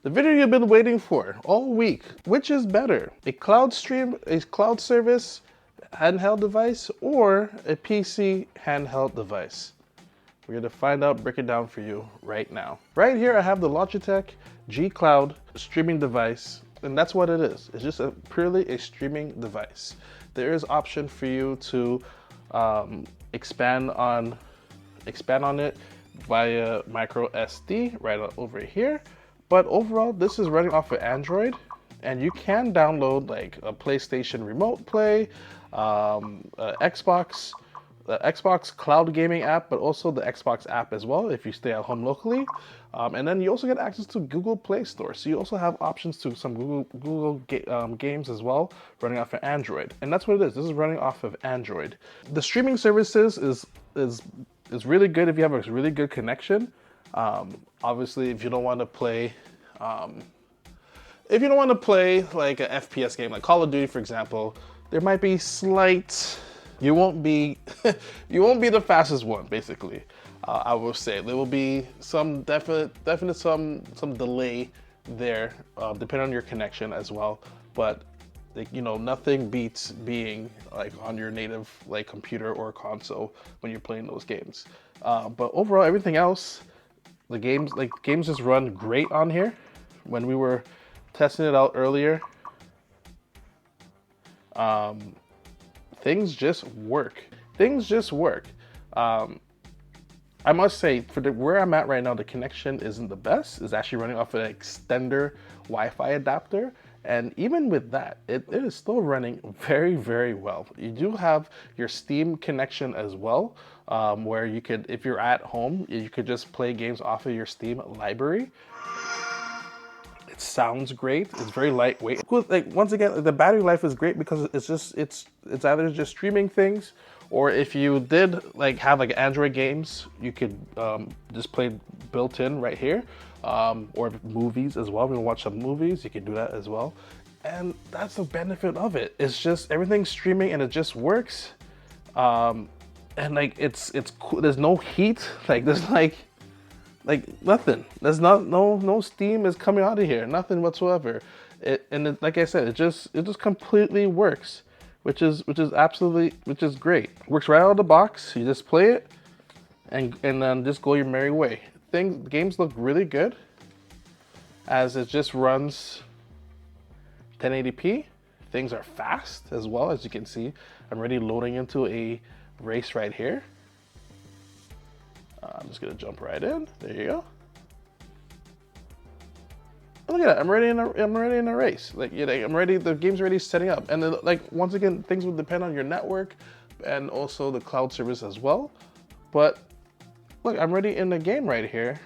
The video you've been waiting for all week. Which is better? A cloud stream, a cloud service handheld device, or a PC handheld device? We're gonna find out, break it down for you right now. Right here I have the Logitech G Cloud streaming device, and that's what it is. It's just purely a streaming device. There is option for you to expand on it via micro SD right over here. But overall, this is running off of Android, and you can download like a PlayStation Remote Play, Xbox, the Xbox Cloud Gaming app, but also the Xbox app as well if you stay at home locally. And then you also get access to Google Play Store, so you also have options to some Google games as well, running off of Android. And that's what it is. This is running off of Android. The streaming services is really good if you have a really good connection. Obviously, if you don't want to play, like an FPS game, like Call of Duty, for example, there might be slight. You won't be, you won't be the fastest one. Basically, I will say there will be some definite some delay there, depending on your connection as well. But nothing beats being like on your native like computer or console when you're playing those games. But overall, everything else. The games just run great on here. When we were testing it out earlier, things just work. Things just work. I must say, where I'm at right now, the connection isn't the best. It's actually running off an extender Wi-Fi adapter. And even with that, it is still running very, very well. You do have your Steam connection as well, where you could, if you're at home, you could just play games off of your Steam library. It sounds great. It's very lightweight. Like, once again, the battery life is great because it's either just streaming things, or if you did like have like Android games, you could just play built-in right here. Or movies as well. If you want to watch some movies, you can do that as well. And that's the benefit of it. It's just everything's streaming and it just works. And like it's cool. There's no heat. Like there's like nothing. There's no steam is coming out of here. Nothing whatsoever. Like I said, it just completely works, which is great. Works right out of the box. You just play it and then just go your merry way. Games look really good as it just runs 1080p. Things are fast as well, as you can see. I'm already loading into a race right here. I'm just gonna jump right in. There you go. And look at that. I'm already in a race. Like, I'm ready. The game's already setting up. And then, like, once again, things will depend on your network and also the cloud service as well. But look, I'm already in the game right here.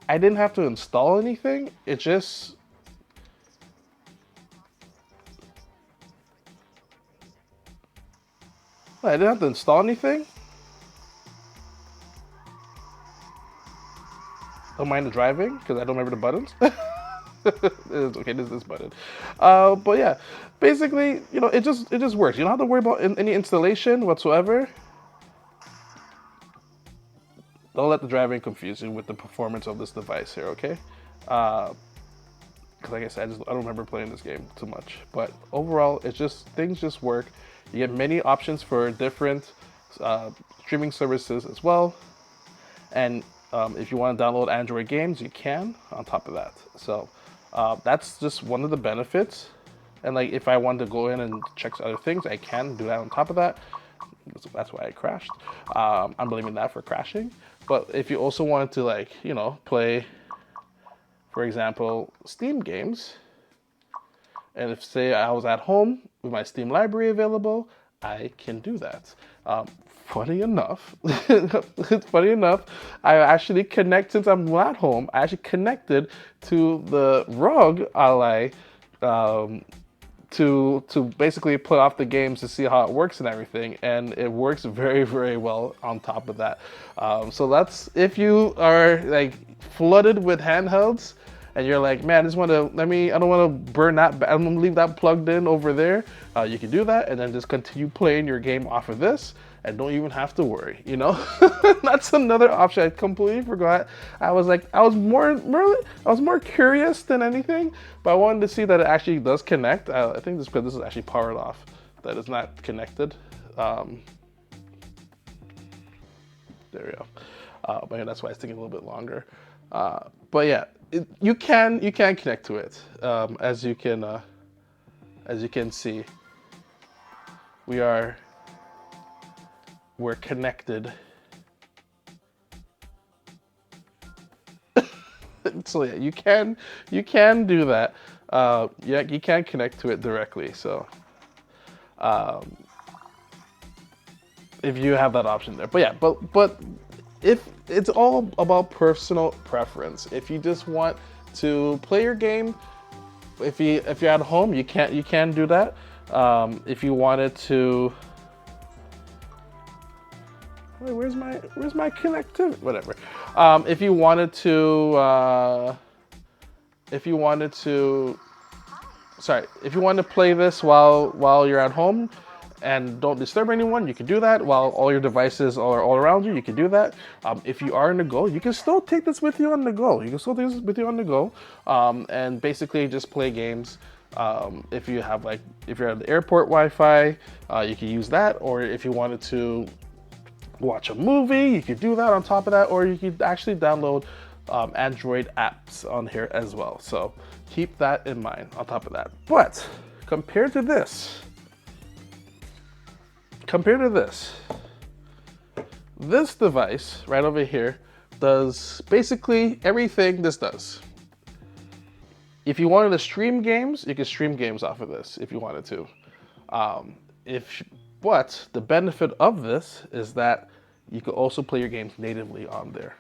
I didn't have to install anything. It just... I didn't have to install anything. Don't mind the driving, because I don't remember the buttons. Okay, this is this button. But yeah, basically, it just works. You don't have to worry about any installation whatsoever. Don't let the driving confuse you with the performance of this device here, okay? Because like I said, I don't remember playing this game too much. But overall, things just work. You get many options for different streaming services as well. And if you want to download Android games, you can on top of that. So that's just one of the benefits. And like if I wanted to go in and check other things, I can do that on top of that. That's why I crashed. I'm blaming that for crashing. But if you also wanted to, like, play, for example, Steam games, and if, say, I was at home with my Steam library available, I can do that. Funny enough, I actually since I'm at home, I actually connected to the ROG Ally to basically put off the games to see how it works and everything, and it works very, very well on top of that. So that's, if you are like flooded with handhelds and you're like, man, I don't want to burn that, I'm gonna leave that plugged in over there. You can do that and then just continue playing your game off of this. and don't even have to worry, you know? That's another option I completely forgot. I was more curious than anything, but I wanted to see that it actually does connect. I think this is actually powered off, that it's not connected. There we go. But yeah, that's why it's taking a little bit longer. But yeah, you can connect to it, as you can see. We're connected. So yeah, you can do that. Yeah, you can connect to it directly. So if you have that option there, but yeah, but if it's all about personal preference. If you just want to play your game, if you're at home, you can do that. If you wanted to, wait, where's my connectivity? Whatever. If you wanted to play this while you're at home and don't disturb anyone, you can do that. While all your devices are all around you, you can do that. If you are on the go, you can still take this with you on the go. And basically just play games. If you're at the airport Wi-Fi, you can use that. Or if you wanted to watch a movie, you could do that on top of that. Or you could actually download Android apps on here as well. So keep that in mind on top of that. But compared to this, this device right over here does basically everything this does. If you wanted to stream games, you can stream games off of this if you wanted to. But the benefit of this is that you can also play your games natively on there.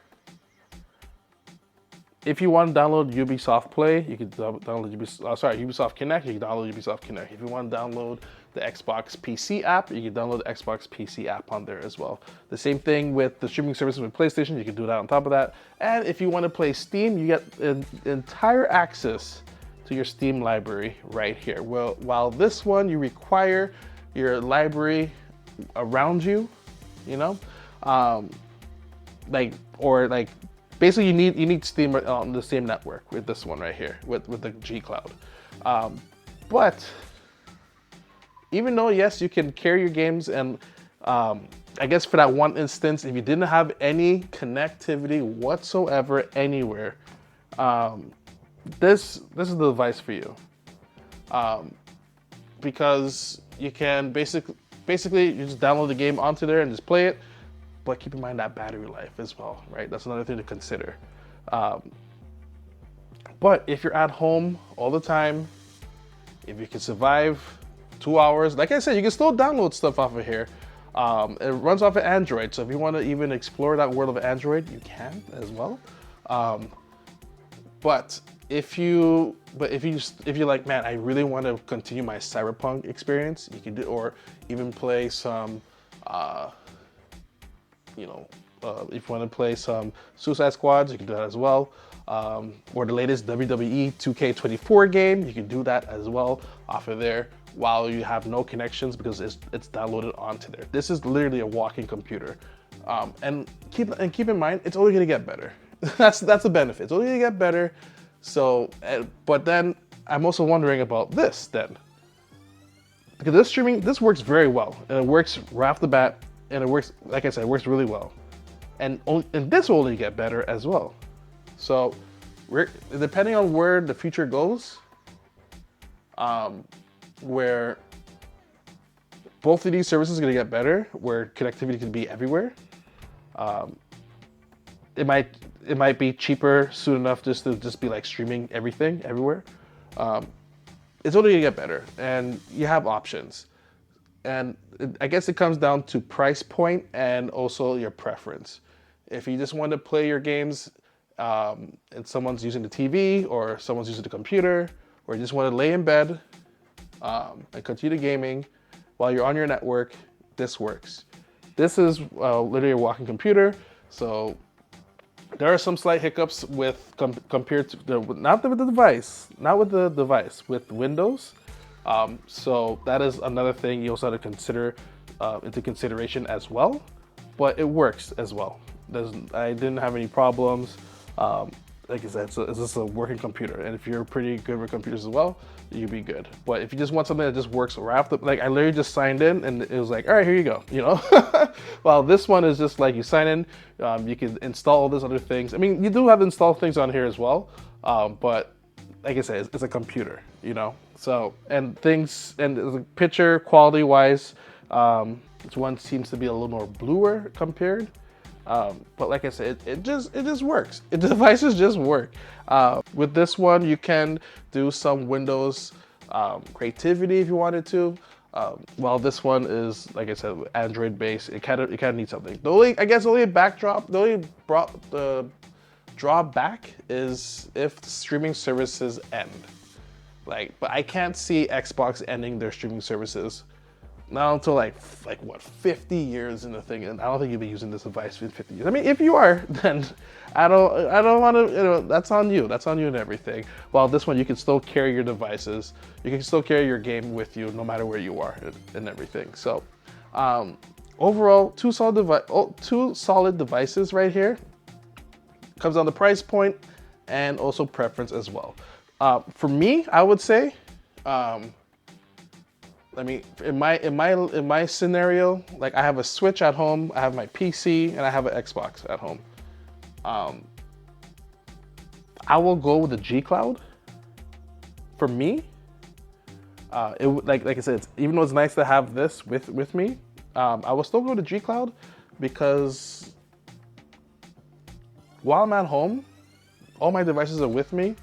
If you want to download Ubisoft Play, you can download Ubisoft Connect. You can download Ubisoft Connect. If you want to download the Xbox PC app, you can download the Xbox PC app on there as well. The same thing with the streaming services with PlayStation. You can do that on top of that. And if you want to play Steam, you get entire access to your Steam library right here. Well, while this one you require your library around you, you know, basically, you need Steam on the same network with this one right here, with the G Cloud. But even though, yes, you can carry your games, and I guess for that one instance, if you didn't have any connectivity whatsoever anywhere, this is the device for you. Because you can basically you just download the game onto there and just play it. But keep in mind that battery life as well, right? That's another thing to consider. But if you're at home all the time, if you can survive 2 hours, like I said, you can still download stuff off of here. It runs off of Android, so if you want to even explore that world of Android, you can as well. But if you're like, man, I really want to continue my Cyberpunk experience, you can do, or even play some. If you want to play some Suicide Squads, you can do that as well. Or the latest WWE 2K24 game, you can do that as well off of there while you have no connections because it's downloaded onto there. This is literally a walking computer. And keep in mind, it's only gonna get better. That's the benefit. It's only gonna get better. So, but then I'm also wondering about this then. Because this works very well, and it works right off the bat. And it works, like I said, it works really well. And this will only get better as well. So, depending on where the future goes, where both of these services are going to get better, where connectivity can be everywhere, it might be cheaper soon enough just to be like streaming everything everywhere. It's only going to get better, and you have options. And I guess it comes down to price point and also your preference. If you just want to play your games and someone's using the TV or someone's using the computer, or you just want to lay in bed and continue gaming while you're on your network, this works. This is literally a walking computer, so there are some slight hiccups with compared to not with the device, with Windows. So that is another thing you also have to consider into consideration as well, but it works as well. I didn't have any problems. Like I said, it's just a working computer, and if you're pretty good with computers as well, you'd be good. But if you just want something that just works right off the, like I literally just signed in, and it was like, all right, here you go, you know. Well, this one is just like you sign in, you can install all these other things. I mean, you do have to install things on here as well, but like I said, it's a computer, you know. So and things and the picture quality wise, this one seems to be a little more bluer compared. But like I said, it just works. The devices just work. With this one, you can do some Windows creativity if you wanted to. While this one is, like I said, Android based, it kind of needs something. The only drawback is if the streaming services end. But I can't see Xbox ending their streaming services. Not until like what, 50 years in the thing, and I don't think you'll be using this device in 50 years. I mean, if you are, then I don't want to. You know, that's on you. That's on you and everything. While this one, you can still carry your devices. You can still carry your game with you, no matter where you are and everything. So, overall, two solid devices right here. Comes on the price point and also preference as well. For me, I would say. I mean, in my scenario, like I have a Switch at home, I have my PC, and I have an Xbox at home. I will go with the G Cloud. For me, like I said, even though it's nice to have this with me, I will still go to G Cloud because while I'm at home, all my devices are with me.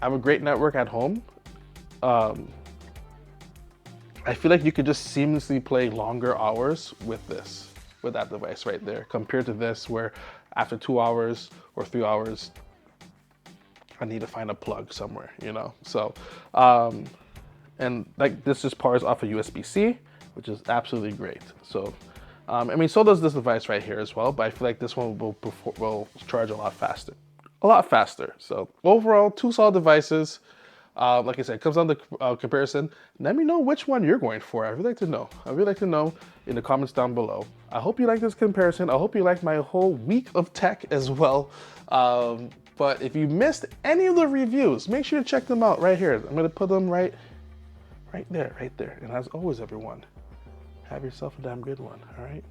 I have a great network at home. I feel like you could just seamlessly play longer hours with that device right there, compared to this where after 2 hours or 3 hours, I need to find a plug somewhere, you know? So, and like this just powers off a USB-C, which is absolutely great. So, I mean, so does this device right here as well, but I feel like this one will charge a lot faster. So overall, two solid devices. Like I said, it comes down to comparison. Let me know which one you're going for. I'd really like to know. I'd really like to know in the comments down below. I hope you like this comparison. I hope you liked my whole week of tech as well. But if you missed any of the reviews, make sure to check them out right here. I'm gonna put them right there. And as always, everyone, have yourself a damn good one, all right?